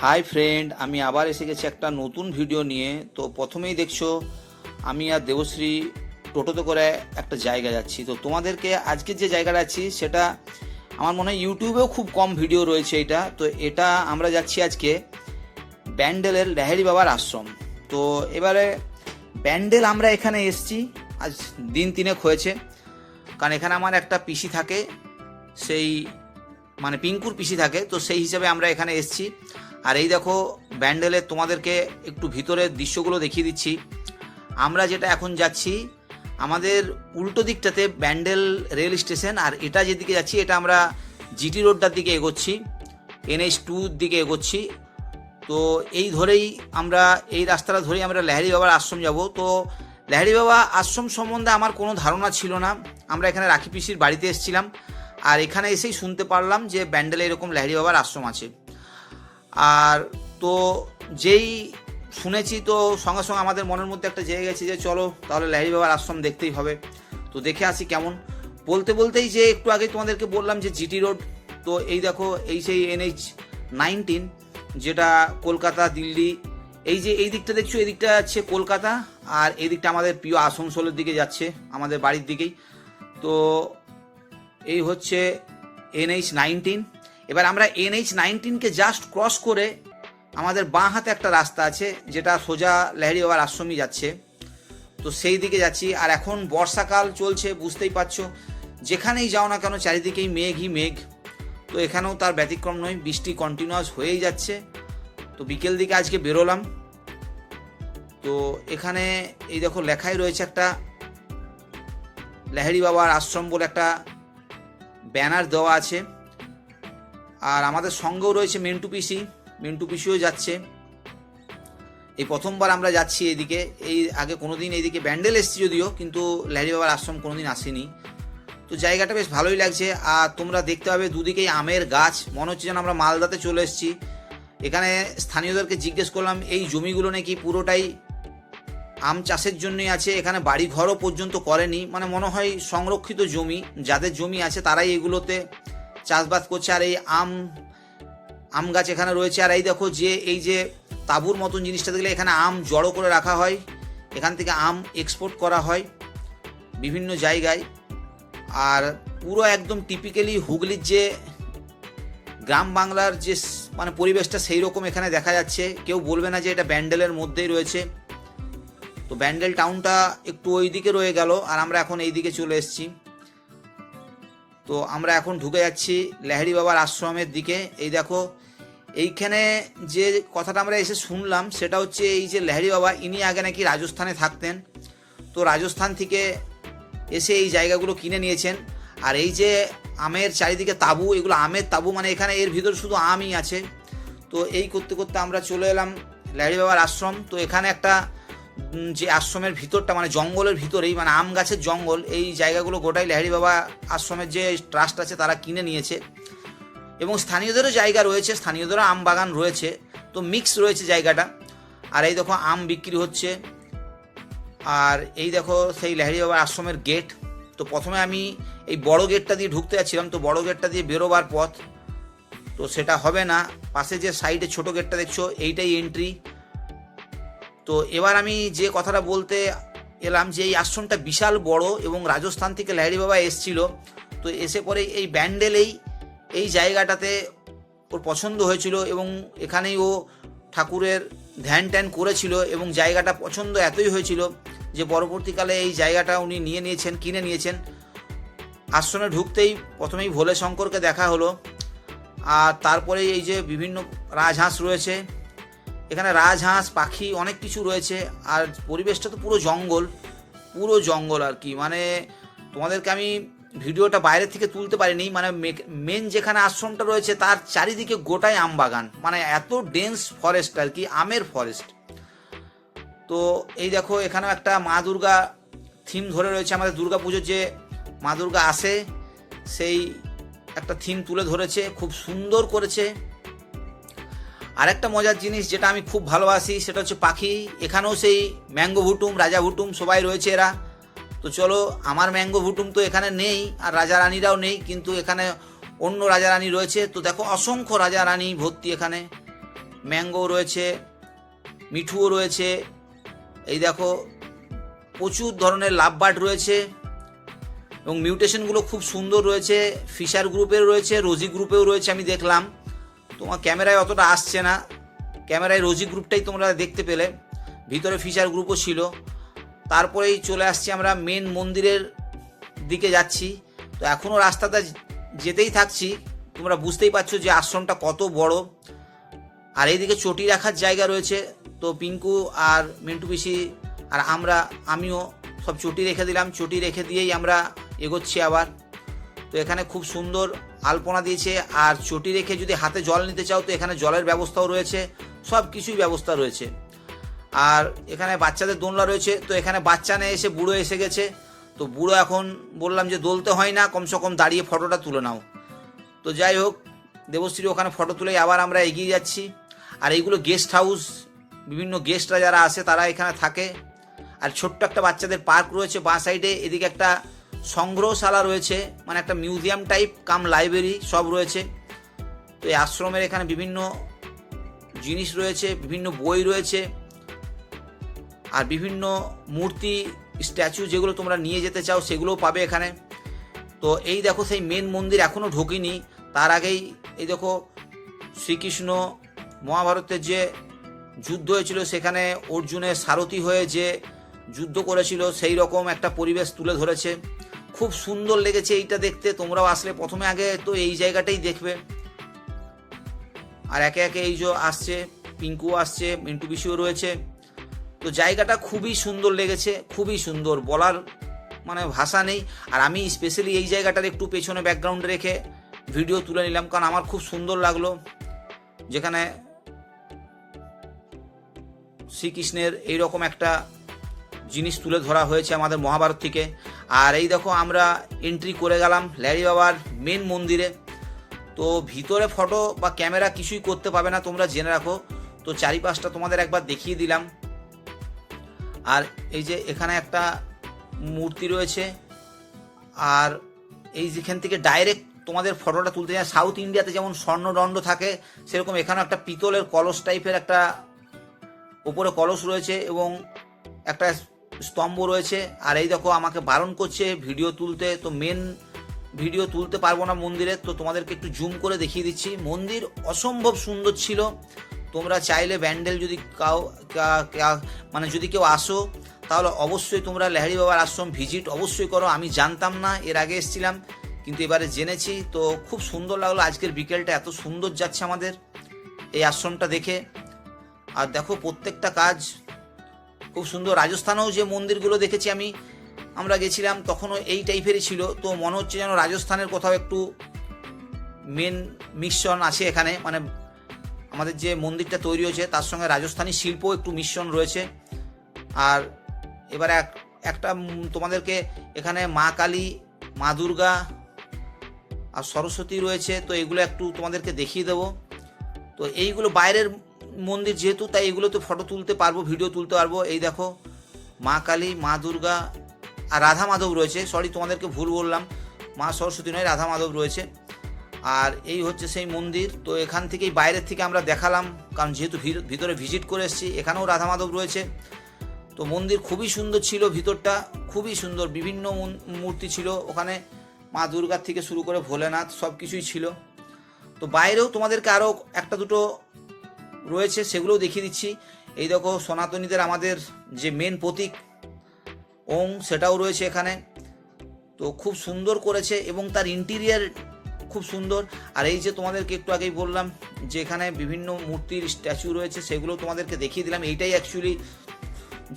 Hi friend, আমি আবার এসে গেছি একটা নতুন ভিডিও নিয়ে। তো প্রথমেই দেখছো আমি আর দেবশ্রী টোটোতে করে একটা জায়গা যাচ্ছি। তো তোমাদেরকে আজকের যে জায়গাটা যাচ্ছি সেটা আমার মনে হয় ইউটিউবেও খুব কম ভিডিও রয়েছে এটা। তো এটা আমরা যাচ্ছি আজকে ব্যান্ডেলের লাহিড়ী বাবার আশ্রম। তো এবারে ব্যান্ডেল আমরা এখানে এসছি আজ দিন তিনেক হয়েছে, কারণ এখানে আমার একটা পিসি থাকে, সেই মানে পিঙ্কুর পিসি থাকে, তো সেই হিসাবে আমরা এখানে এসছি। আর এই দেখো ব্যান্ডেলের তোমাদেরকে একটু ভিতরের দৃশ্যগুলো দেখিয়ে দিচ্ছি। আমরা যেটা এখন যাচ্ছি আমাদের উল্টো দিকটাতে ব্যান্ডেল রেল স্টেশন, আর এটা যেদিকে যাচ্ছি এটা আমরা জিটি রোডটার দিকে এগোচ্ছি, NH2 দিকে এগোচ্ছি। তো এই ধরেই আমরা এই রাস্তাটা ধরেই আমরা লাহিড়ী বাবার আশ্রম যাব। তো লাহিড়ী বাবা আশ্রম সম্বন্ধে আমার কোনো ধারণা ছিল না। আমরা এখানে রাখি পিসির বাড়িতে এসেছিলাম, আর এখানে এসেই শুনতে পারলাম যে ব্যান্ডেলে এরকম লাহিড়ী বাবার আশ্রম আছে। আর তো যেই শুনেছি তো সঙ্গে সঙ্গে আমাদের মনের মধ্যে একটা জেগে গেছে যে চলো তাহলে লাহিড়ী বাবার আশ্রম দেখতেই হবে। তো দেখে আসি কেমন। বলতে বলতেই যে একটু আগে তোমাদেরকে বললাম যে জিটি রোড, তো এই দেখো এই সেই NH19 যেটা কলকাতা দিল্লি, এই যে এই দিকটা দেখছো, এই দিকটা যাচ্ছে কলকাতা, আর এই দিকটা আমাদের প্রিয় আসানসোলের দিকে যাচ্ছে, আমাদের বাড়ির দিকেই। তো এই হচ্ছে NH19। এবার আমরা NH19কে জাস্ট ক্রস করে আমাদের বাঁ হাতে একটা রাস্তা আছে যেটা সোজা লাহিড়ী বাবার আশ্রমই যাচ্ছে, তো সেই দিকে যাচ্ছি। আর এখন বর্ষাকাল চলছে, বুঝতেই পারছো, যেখানেই যাও না কেন চারিদিকেই মেঘই মেঘ। তো এখানেও তার ব্যতিক্রম নয়, বৃষ্টি কন্টিনিউয়াস হয়েই যাচ্ছে। তো বিকেল দিকে আজকে বেরোলাম। তো এখানে এই দেখো লেখাই রয়েছে একটা লাহিড়ী বাবার আশ্রম বলে একটা ব্যানার দেওয়া আছে। আর আমাদের সঙ্গেও রয়েছে মিন্টু পিসিও যাচ্ছে। এই প্রথমবার আমরা যাচ্ছি এইদিকে, এই আগে কোনোদিন এইদিকে ব্যান্ডেল এসেছি যদিও, কিন্তু লাহিড়ী বাবার আশ্রম কোনোদিন আসেনি। তো জায়গাটা বেশ ভালোই লাগছে। আর তোমরা দেখতে পাবে দুদিকেই আমের গাছ, মনে হচ্ছে যেন আমরা মালদাতে চলে এসেছি। এখানে স্থানীয়দেরকে জিজ্ঞেস করলাম এই জমিগুলো নাকি পুরোটাই আম চাষের জন্যই আছে, এখানে বাড়ি ঘরও পর্যন্ত করেনি, মানে মনে হয় সংরক্ষিত জমি, যাদের জমি আছে তারাই এগুলোতে চাষবাস করছে। আর এই আম গাছ এখানে রয়েছে। আর এই দেখো যে এই যে তাঁবুর মতন জিনিসটা দেখলে, এখানে আম জড়ো করে রাখা হয়, এখান থেকে আম এক্সপোর্ট করা হয় বিভিন্ন জায়গায়। আর পুরো একদম টিপিক্যালি হুগলির যে গ্রাম বাংলার যে মানে পরিবেশটা সেই রকম এখানে দেখা যাচ্ছে। কেউ বলবে না যে এটা ব্যান্ডেলের মধ্যেই রয়েছে। তো ব্যান্ডেল টাউনটা একটু ওই দিকে রয়ে গেল, আর আমরা এখন এই দিকে চলে এসেছি। তো আমরা এখন ঢুকে যাচ্ছি লাহিড়ী বাবার আশ্রমের দিকে। এই দেখো এইখানে যে কথাটা আমরা এসে শুনলাম সেটা হচ্ছে এই যে লাহিড়ী বাবা ইনি আগে নাকি রাজস্থানে থাকতেন, তো রাজস্থান থেকে এসে এই জায়গাগুলো কিনে নিয়েছেন। আর এই যে আমের চারিদিকে তাঁবু, এগুলো আমের তাঁবু, মানে এখানে এর ভিতর শুধু আমই আছে। তো এই করতে করতে আমরা চলে এলাম লাহিড়ী বাবার আশ্রম। তো এখানে একটা যে আশ্রমের ভিতরটা মানে জঙ্গলের ভিতরেই, মানে আম গাছের জঙ্গল, এই জায়গাগুলো গোটাই লাহিড়ী বাবা আশ্রমের যে ট্রাস্ট আছে তারা কিনে নিয়েছে। এবং স্থানীয়দেরও জায়গা রয়েছে, স্থানীয়দেরও আম বাগান রয়েছে, তো মিক্স রয়েছে জায়গাটা। আর এই দেখো আম বিক্রি হচ্ছে। আর এই দেখো সেই লাহিড়ী বাবার আশ্রমের গেট। তো প্রথমে আমি এই বড় গেটটা দিয়ে ঢুকতে যাচ্ছিলাম, তো বড় গেটটা দিয়ে বেরোবার পথ, তো সেটা হবে না, পাশে যে সাইডে ছোট গেটটা দেখছো এইটাই এন্ট্রি। তো এবার আমি যে কথাটা বলতে এলাম যে এই আশ্রমটা বিশাল বড়, এবং রাজস্থান থেকে লাহিড়ী বাবা এসেছিল। তো এসে পরে এই ব্যান্ডেলেই এই জায়গাটাতে ওর পছন্দ হয়েছিল, এবং এখানেই ও ঠাকুরের ধ্যান ট্যান করেছিল, এবং জায়গাটা পছন্দ এতই হয়েছিল যে পরবর্তীকালে এই জায়গাটা উনি কিনে নিয়েছেন। আশ্রমে ঢুকতেই প্রথমেই ভোলে শঙ্করকে দেখা হলো। আর তারপরে এই যে বিভিন্ন রাজহাঁস রয়েছে, এখানে রাজহাঁস পাখি অনেক কিছু রয়েছে। আর পরিবেশটা তো পুরো জঙ্গল আর কি, মানে তোমাদেরকে আমি ভিডিওটা বাইরে থেকে তুলতে পারিনি, মানে মেন যেখানে আশ্রমটা রয়েছে তার চারিদিকে গোটাই আম বাগান, মানে এত ডেন্স ফরেস্ট আর কি, আমের ফরেস্ট। তো এই দেখো এখানেও একটা মা দুর্গা থিম ধরে রয়েছে, আমাদের দুর্গা পুজোর যে মা দুর্গা আসে সেই একটা থিম তুলে ধরেছে, খুব সুন্দর করেছে। আরেকটা মজার জিনিস যেটা আমি খুব ভালোবাসি সেটা হচ্ছে পাখি। এখানেও সেই ম্যাঙ্গো ভুটুম, রাজা ভুটুম সবাই রয়েছে এরা। তো চলো, আমার ম্যাঙ্গো ভুটুম তো এখানে নেই, আর রাজা রানীরাও নেই, কিন্তু এখানে অন্য রাজা রানী রয়েছে। তো দেখো অসংখ্য রাজা রানী ভর্তি এখানে। ম্যাঙ্গো রয়েছে, মিঠুও রয়েছে। এই দেখো প্রচুর ধরনের লাভ বার্ড রয়েছে এবং মিউটেশনগুলো খুব সুন্দর রয়েছে। ফিশার গ্রুপের রয়েছে, রোজি গ্রুপেও রয়েছে, আমি দেখলাম। তোমার ক্যামেরায় অতটা আসছে না, ক্যামেরায় রোজি গ্রুপটাই তোমরা দেখতে পেলে, ভিতরে ফিশার গ্রুপও ছিল। তারপরেই চলে আসছি আমরা মেন মন্দিরের দিকে যাচ্ছি। তো এখনও রাস্তাটা যেতেই থাকছি, তোমরা বুঝতেই পারছো যে আশ্রমটা কত বড়। আর এইদিকে চটি রাখার জায়গা রয়েছে। তো পিঙ্কু আর মিন্টু পিসি আর আমিও সব চটি রেখে দিলাম, চটি রেখে দিয়েই আমরা এগোচ্ছি আবার। তো এখানে খুব সুন্দর আলপনা দিয়েছে, আর চটি রেখে যদি হাতে জল নিতে চাও তো এখানে জলের ব্যবস্থাও রয়েছে, সব কিছুই ব্যবস্থা রয়েছে। আর এখানে বাচ্চাদের দোলনা রয়েছে। তো এখানে বাচ্চা নিয়ে এসে বুড়ো এসে গেছে। তো বুড়ো এখন বললাম যে দোলতে হয় না, কমসে কম দাঁড়িয়ে ফটোটা তুলে নাও। তো যাই হোক, দেবশ্রী ওখানে ফটো তুলেই আবার আমরা এগিয়ে যাচ্ছি। আর এইগুলো গেস্ট হাউস, বিভিন্ন গেস্টরা যারা আসে তারা এখানে থাকে। আর ছোট্ট একটা বাচ্চাদের পার্ক রয়েছে বাঁ সাইডে। এদিকে একটা সংগ্রহশালা রয়েছে, মানে একটা মিউজিয়াম টাইপ কাম লাইব্রেরি সব রয়েছে। তো এই আশ্রমের এখানে বিভিন্ন জিনিস রয়েছে, বিভিন্ন বই রয়েছে, আর বিভিন্ন মূর্তি, স্ট্যাচু যেগুলো তোমরা নিয়ে যেতে চাও সেগুলোও পাবে এখানে। তো এই দেখো সেই মেন মন্দির এখনও ঢোকিনি, তার আগেই এই দেখো শ্রীকৃষ্ণ মহাভারতের যে যুদ্ধ হয়েছিল সেখানে অর্জুনের সারথি হয়ে যে যুদ্ধ করেছিল সেই রকম একটা পরিবেশ তুলে ধরেছে। খুব সুন্দর লেগেছে এইটা দেখতে। তোমরাও আসলে প্রথমে আগে তো এই জায়গাটাই দেখবে। আর একে একে এই যে আসছে, পিঙ্কু আসছে, মিন্টু পিসিও রয়েছে। তো জায়গাটা খুবই সুন্দর লেগেছে, খুবই সুন্দর, বলার মানে ভাষা নেই। আর আমি স্পেশালি এই জায়গাটার একটু পেছনে ব্যাকগ্রাউন্ডে রেখে ভিডিও তুলে নিলাম, কারণ আমার খুব সুন্দর লাগলো যেখানে শ্রীকৃষ্ণের এইরকম একটা জিনিস তুলে ধরা হয়েছে আমাদের মহাভারত থেকে। আর এই দেখো আমরা এন্ট্রি করে গেলাম ল্যারি বাবার মেন মন্দিরে। তো ভিতরে ফটো বা ক্যামেরা কিছুই করতে পাবে না, তোমরা জেনে রাখো। তো চারিপাশটা তোমাদের একবার দেখিয়ে দিলাম। আর এই যে এখানে একটা মূর্তি রয়েছে, আর এই যেখান থেকে ডাইরেক্ট তোমাদের ফটোটা তুলতে যায়, সাউথ ইন্ডিয়াতে যেমন স্বর্ণদণ্ড থাকে সেরকম এখানেও একটা পিতলের কলস টাইপের একটা ওপরে কলস রয়েছে এবং একটা স্তম্ভ রয়েছে। আর এই দেখো আমাকে বারণ করছে ভিডিও তুলতে, তো মেন ভিডিও তুলতে পারবো না মন্দিরে। তো তোমাদেরকে একটু জুম করে দেখিয়ে দিচ্ছি। মন্দির অসম্ভব সুন্দর ছিল। তোমরা চাইলে ব্যান্ডেল যদি মানে যদি কেউ আসো তাহলে অবশ্যই তোমরা লাহিড়ী বাবার আশ্রম ভিজিট অবশ্যই করো। আমি জানতাম না, এর আগে এসেছিলাম কিন্তু এবারে জেনেছি। তো খুব সুন্দর লাগলো, আজকের বিকেলটা এত সুন্দর যাচ্ছে আমাদের এই আশ্রমটা দেখে। আর দেখো প্রত্যেকটা কাজ খুব সুন্দর। রাজস্থানেও যে মন্দিরগুলো দেখেছি আমরা গেছিলাম তখনও এই টাইপেরই ছিল। তো মনে হচ্ছে যেন রাজস্থানের কোথাও একটু মেন মিশ্রণ আছে এখানে, মানে আমাদের যে মন্দিরটা তৈরি হয়েছে তার সঙ্গে রাজস্থানী শিল্প একটু মিশ্রণ রয়েছে। আর এবারে একটা তোমাদেরকে এখানে মা কালী, মা দুর্গা আর সরস্বতী রয়েছে, তো এগুলো একটু তোমাদেরকে দেখিয়ে দেবো। তো এইগুলো বাইরের মন্দির যেহেতু, তাই এগুলোতে ফটো তুলতে পারবো, ভিডিও তুলতে পারবো। এই দেখো মা কালী, মা দুর্গা আর রাধা মাধব রয়েছে। সরি, তোমাদেরকে ভুল বললাম, মা সরস্বতী নয়, রাধা মাধব রয়েছে। আর এই হচ্ছে সেই মন্দির। তো এখান থেকেই বাইরের থেকে আমরা দেখালাম, কারণ যেহেতু ভিতরে ভিজিট করে এসেছি। এখানেও রাধা মাধব রয়েছে। তো মন্দির খুবই সুন্দর ছিল, ভিতরটা খুবই সুন্দর, বিভিন্ন মূর্তি ছিল ওখানে, মা দুর্গার থেকে শুরু করে ভোলেনাথ সব কিছুই ছিল। তো বাইরেও তোমাদেরকে আরও একটা দুটো রয়েছে, সেগুলোও দেখিয়ে দিচ্ছি। এই দেখো সনাতনীদের আমাদের যে মেন প্রতীক ওং, সেটাও রয়েছে এখানে। তো খুব সুন্দর করেছে এবং তার ইন্টিরিয়ার খুব সুন্দর। আর এই যে তোমাদেরকে একটু আগেই বললাম যে এখানে বিভিন্ন মূর্তির স্ট্যাচু রয়েছে, সেগুলো তোমাদেরকে দেখিয়ে দিলাম। এইটাই অ্যাকচুয়ালি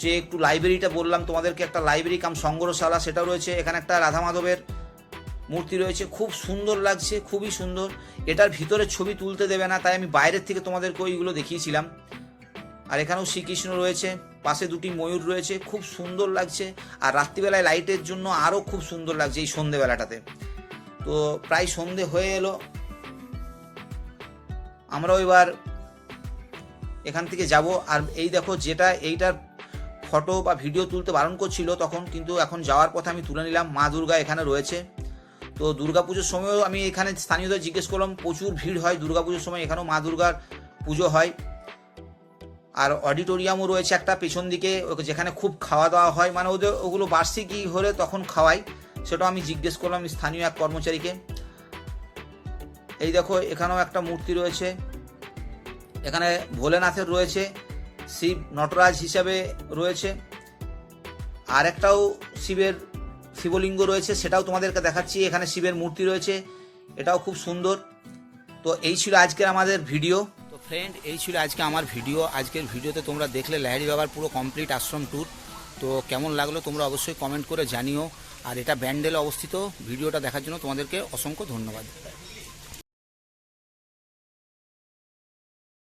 যে একটু লাইব্রেরিটা বললাম তোমাদেরকে, একটা লাইব্রেরি কাম সংগ্রহশালা সেটাও রয়েছে। এখানে একটা রাধা মাধবের মূর্তি রয়েছে, খুব সুন্দর লাগছে, খুবই সুন্দর। এটার ভিতরে ছবি তুলতে দেবে না, তাই আমি বাইরের থেকে তোমাদেরকে ওইগুলো দেখিয়েছিলাম। আর এখানেও শ্রীকৃষ্ণ রয়েছে, পাশে দুটি ময়ূর রয়েছে, খুব সুন্দর লাগছে। আর রাত্রিবেলায় লাইটের জন্য আরও খুব সুন্দর লাগছে এই সন্ধেবেলাটাতে। তো প্রায় সন্ধে হয়ে এলো, আমরাও এবার এখান থেকে যাব। আর এই দেখো এইটার ফটো বা ভিডিও তুলতে বারণ করছিল তখন, কিন্তু এখন যাওয়ার পথে আমি তুলে নিলাম। মা দুর্গা এখানে রয়েছে। তো দুর্গাপুজোর সময়ও আমি এখানে স্থানীয়দের জিজ্ঞেস করলাম, প্রচুর ভিড় হয় দুর্গাপুজোর সময়, এখানেও মা দুর্গার পুজো হয়। আর অডিটোরিয়ামও রয়েছে একটা পেছন দিকে, যেখানে খুব খাওয়া দাওয়া হয়, মানে ওদের ওগুলো বার্ষিকী হলে তখন খাওয়াই, সেটাও আমি জিজ্ঞেস করলাম স্থানীয় এক কর্মচারীকে। এই দেখো এখানেও একটা মূর্তি রয়েছে, এখানে ভোলেনাথের রয়েছে, শিব নটরাজ হিসাবে রয়েছে, আর একটাও শিবলিঙ্গ রয়েছে, সেটাও তোমাদেরকে দেখাচ্ছি। এখানে শিবের মূর্তি রয়েছে, এটাও খুব সুন্দর। তো এই ছিল আজকের আমাদের ভিডিও। তো ফ্রেন্ড, এই ছিল আজকে আমার ভিডিও। আজকের ভিডিওতে তোমরা দেখলে লাহিড়ী বাবার পুরো কমপ্লিট আশ্রম ট্যুর। তো কেমন লাগলো তোমরা অবশ্যই কমেন্ট করে জানিও। আর এটা ব্যান্ডেলে অবস্থিত। ভিডিওটা দেখার জন্য তোমাদেরকে অসংখ্য ধন্যবাদ।